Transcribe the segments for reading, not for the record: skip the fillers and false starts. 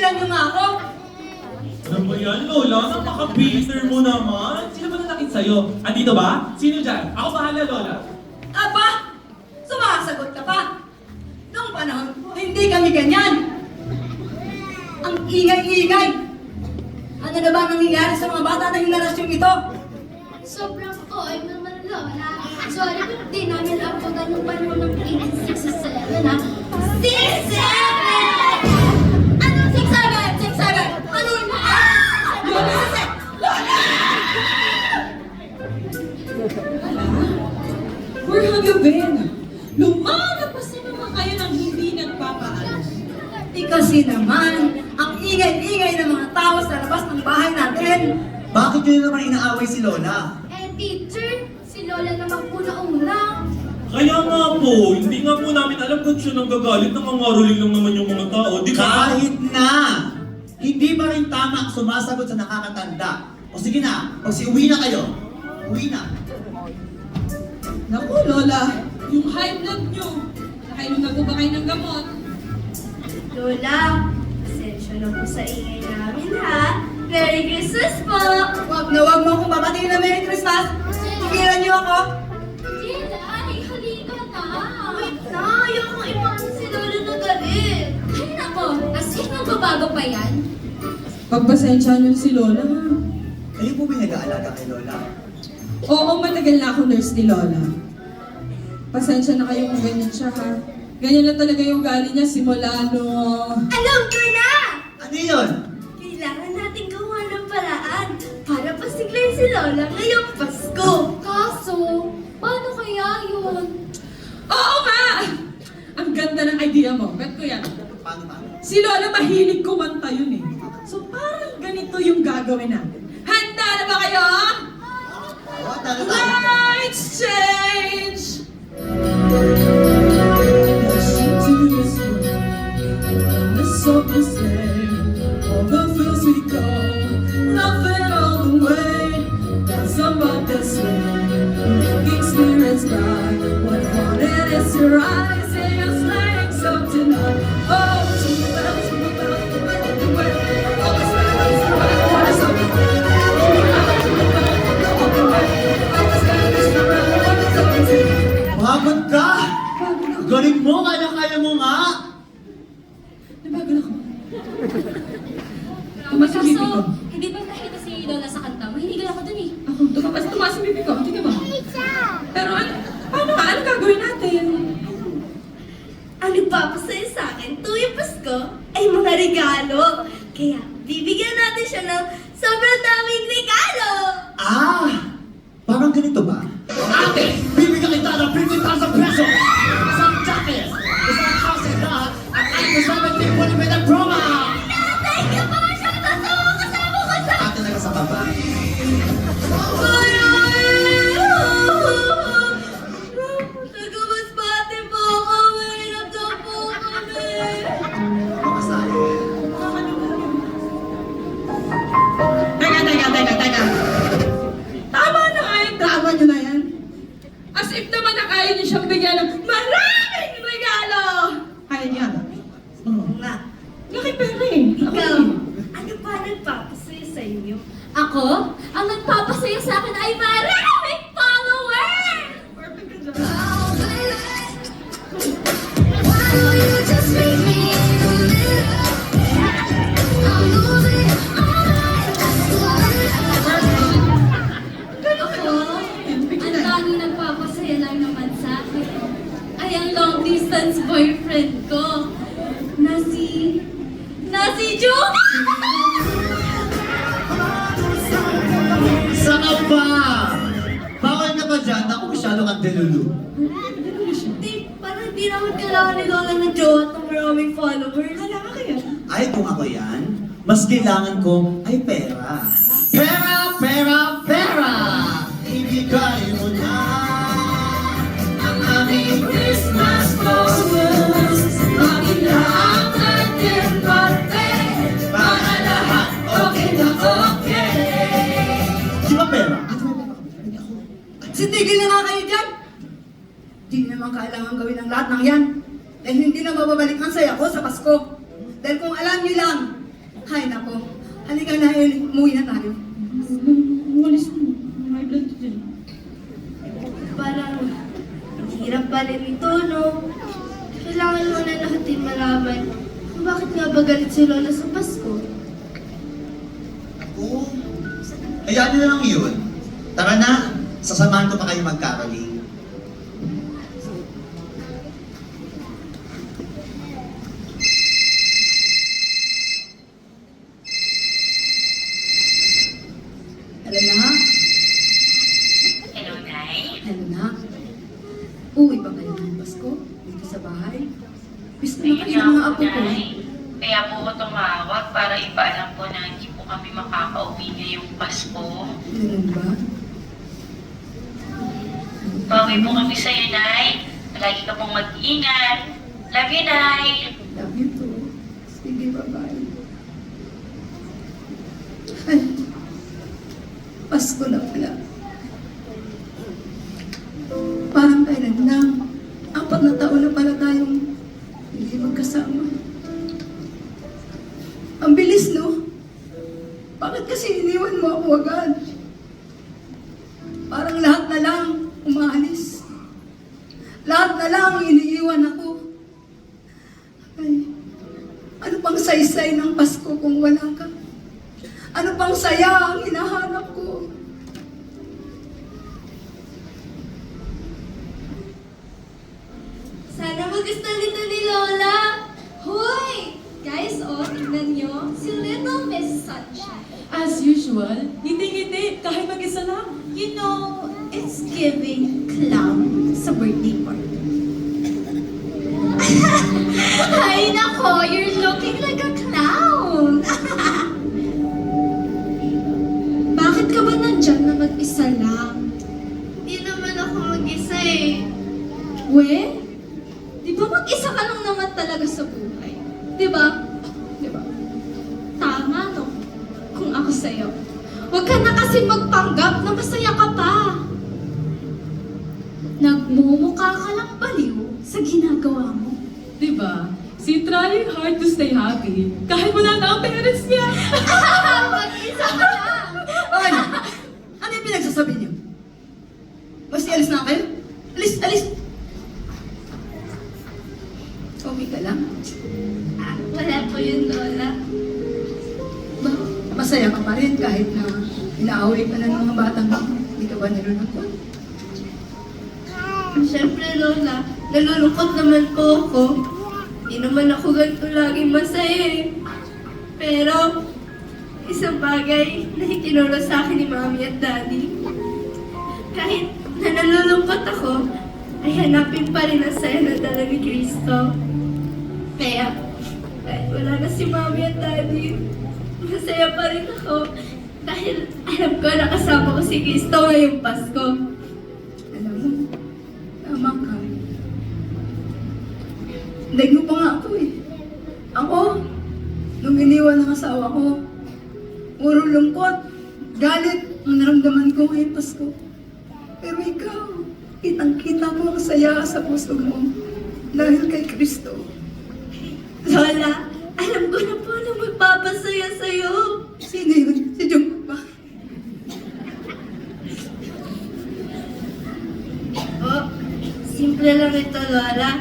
tigilan niyo nga ako. Ano ba yan, Lola? Napaka-bitter mo naman. Sino ba nanakit sa'yo? Andito ba? Sino dyan? Ako bahala, Lola. Aba, sumasagot ka pa. Noong panahon, hindi kami ganyan. Ang ingay-ingay. Ano na ba nangyayari sa mga bata ng henerasyon ito? Sobrang OA naman, Lola. Sorry, pero di namin abutan yung panahon ng 1867, ha? 67! Anong 67? 67? Anong Lola! Lola! Where have you been? Lumalabas na naman kayo ng hindi nagpapaalam. Kasi naman, ang ingay-ingay ng mga tao sa labas ng bahay natin. Bakit nyo naman inaaway si Lola? Eh, teacher, si Lola naman po na una. Kaya nga po, hindi nga po namin alam kung siya nang gagalit. Nangangaroling lang naman yung mga tao. Di ba? Kahit na! Hindi pa rin tama ang sumasagot sa nakakatanda. O sige na, uwi na kayo. Uwi na. Naku, Lola, yung high blood nyo. Nakainom na po ba kayo ng gamot? Lola, pasensya na po sa ingay namin, ha? Merry Christmas po! Wag mo akong babatiin na Merry Christmas. Tigilan niyo ako. Jella, ay halika na! Wait na, ayaw kong iwanan si Lola na galit. Ay nako, as in magbabago pa yan? Pagpasensya nyo si Lola. Kayo po ba nag-aalaga kay Lola? Oo, matagal na ako nurse ni Lola. Pasensya na kayo kung ganyan siya, ha? Ganyan lang talaga yung ugali niya simula nung... Alam ko na! Ano yun? Kailangan natin gawa ng paraan para pasiglayin si Lola ngayong Pasko. Kaso, paano kaya yun? Oo nga! Ang ganda ng idea mo. Bet ko yan. Paano ba? Si Lola mahilig kumanta yun eh. So parang ganito yung gagawin natin. Handa na ba kayo? Oo, talo tayo. Lights change! All the fields we go, laughing all the way. Got somebody swing, making spirits bright. What fun it is to rise in your slang so tonight. Oh, jingle bells, jingle bells, jingle all the way. All the spirits bright, what is up? Jingle bells, jingle all the way. All the spirits bright, what is up? Pagod ka! Galing mo, kaya mo nga! Nabagal ako. Tumas yung bibig ko. Hindi ba nakita si Lola sa kanta? Mahinigal ako dun eh. Ako, tumas yung bibig ko. Tingnan mo. Pero ano, paano nga? Ano gagawin natin? Ang nagpapasaya sa akin tuwing Pasko ay mga regalo. Kaya bibigyan natin siya ng sobrang daming regalo. Ah! Parang ganito ba? Ate! Bibigyan kita ng 50,000 pesos! Isang jacket! Isang house and lot! At iPhone 17 Polymeter Promo! Thank you po! Siyang kasama kasama ko sa... Ate nagkasama ba? Nagabasbate po kami. Nagdaw po kami. Makasayo. Teka. Tama na nga yung drama nyo na yan. As if naman na kaya niyo siyang bigyan ng maraming regalo! Kaya niya. Oo nga. Laki pera eh. Ikaw, ano pa nagpapasaya sa inyo? Ako? Ang nagpapasaya sa akin ay maraming followers! Perfect ka dyan. Why don't you just meet me in the middle? I'll move it all right. Ako, ang tanging nagpapasaya lang naman sa akin ay ang long distance boyfriend ko na si Juma! Saka ba? Bawal ka ba dyan? Ako masyado kang delulu. Parang di naman kailangan ni Lola ng jowa at ng maraming followers. Wala ka kaya? Ay, kung ako yan, mas kailangan ko ay pera. Pera! Ibigay mo na ang aming Christmas bonus. Makilaang ating birthday para lahat okay na okay. Di ba pera? Sintigil na nga kayo dyan. Di naman kailangan gawin ang lahat ng yan. Dahil hindi na mababalik ang saya ko sa Pasko. Dahil kung alam niyo lang, Hay nako. Halika na, Ellie. Umuwi na tayo. Umalis mo. May blood to din. Parang hirap pa rin ito, no? Kailangan mo na natin malaman kung bakit nga ba galit si Lola sa Pasko. Oo. Hayaan nyo na lang yun. Tara na, sasamahan ko pa kayo magkakaling. Hello na. Hello, Nay. Hello na. Uwi ba kayo ng Pasko? Dito sa bahay? Miss na kayo ng mga apo ko. Nay. Kaya po ko tumawag para ipaalam ko na hindi po kami makakauwi ngayong Pasko. Ganun ba? Bawi po kami sa'yo, Nay. Lagi ka pong mag-ingat. Love you, Nay. Love you too. Sige, bye-bye. Ay, Pasko na pala. Parang kailan lang. 4 na taon na pala tayong hindi magkasama. Ang bilis, no? Bakit kasi iniwan mo ako agad? Parang lahat na lang umaalis. Lahat na lang iniiwan ako. Ay, ano pang saysay ng Pasko kung wala ka? Ano pang saya ang hinahanap ko? Sana magustuhan nito ni Lola. Hoy! Guys, tingnan nyo. Si Little Miss Sunshine. As usual, ngiti-ngiti kahit mag-isa lang. You know, it's giving clown sa birthday party. Ay nako, you're looking like a clown. Bakit ka ba nandyan na mag-isa lang? Hindi naman ako mag-isa eh. We? Di ba mag-isa ka lang naman talaga sa buhay? Di ba? Di ba? Tama no? Kung ako sa'yo. Huwag ka na kasi magpanggap na masaya ka pa. Nagmumukha ka lang baliw sa ginagawa mo. Diba? Si trying hard to stay happy kahit wala na ang parents niya. Mag-isa ka lang. Ay! Ano yung pinagsasabi niyo? Basta alis na kayo? Alis! Alis! Okay ka lang? Wala po yun, Lola. Ba, masaya ka pa rin kahit na inaaway ka na ng mga batang mo. Hindi ka ba nilulungkot? Siyempre, Lola, nalulungkot naman po ako. Hindi naman ako ganito laging masaya eh. Pero, isang bagay na itinuro sa akin ni Mami at Daddy. Kahit na nalulungkot ako, ay hanapin pa rin ang saya na dala ni Cristo. Kaya, kahit wala na si Mami at Daddy, masaya pa rin ako. Dahil alam ko na kasama ko si Cristo ngayong Pasko. Alam mo, tama ka. Daig mo pa nga ako eh. Ako, nung iniwan ng asawa ko, puro lungkot, galit ang naramdaman ko ngayong Pasko. Pero ikaw, kitang-kita ko ang saya sa puso mo dahil kay Kristo. Lola, alam ko na po na magpapasaya sa'yo. Sino yun? Si Jungkook ba? Oh, simple lang ito, Lola.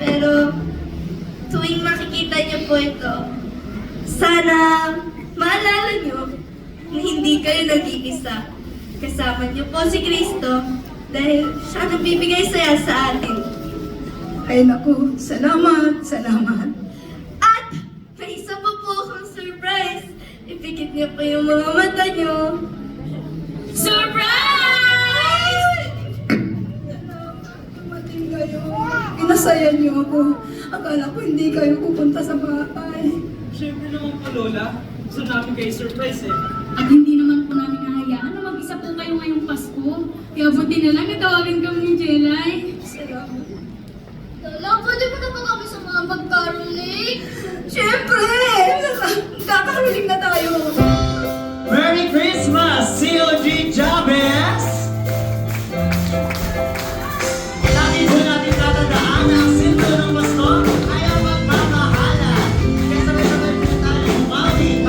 Pero, tuwing makikita niyo po ito, sana maalala niyo na hindi kayo nag-iisa. Kasama niyo po si Kristo dahil siya ang bibigay saya sa atin. Ay naku, salamat, salamat. At may isa pa po akong surprise. Ipikit niyo pa yung mga mata niyo. Surprise! Dumating kayo. Pinasaya niyo ako. Akala ko hindi kayo pupunta sa bahay. Siyempre naman po, Lola. Gusto namin kayo surprise eh. At hindi naman po namin nahayaan na mag-isa po kayo ngayong Pasko. Kaya buti na lang natawagan kami ni Jelay. Salamat. Lola, pwede mo na ba kami sa mga magkaroling? Siyempre! Kakaroling na tayo. Merry Christmas, COG Jabez! Lagi po natin tatandaan na ang simbolo ng Pasko ay ang magmamahalan. Kaya sabay-sabay po tayo umawi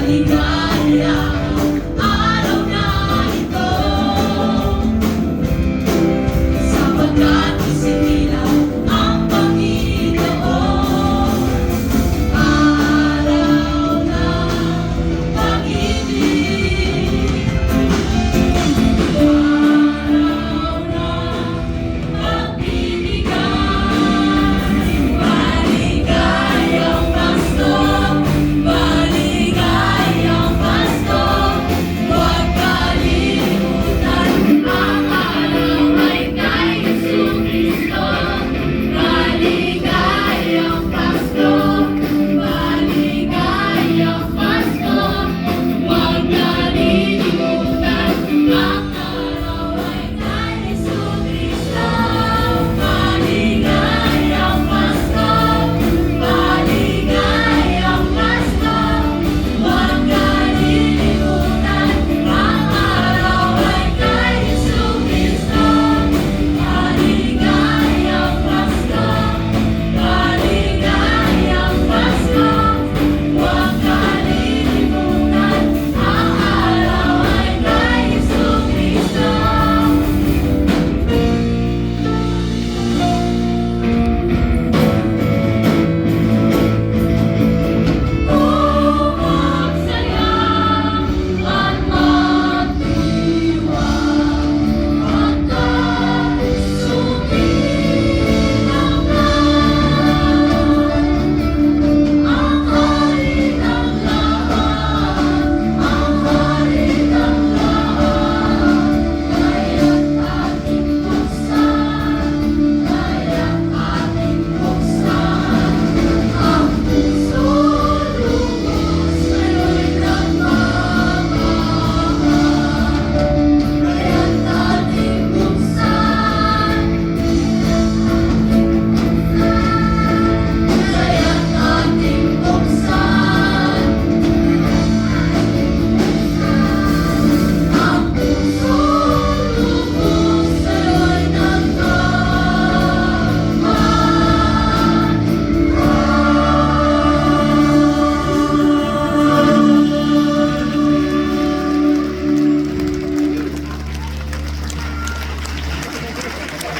Halika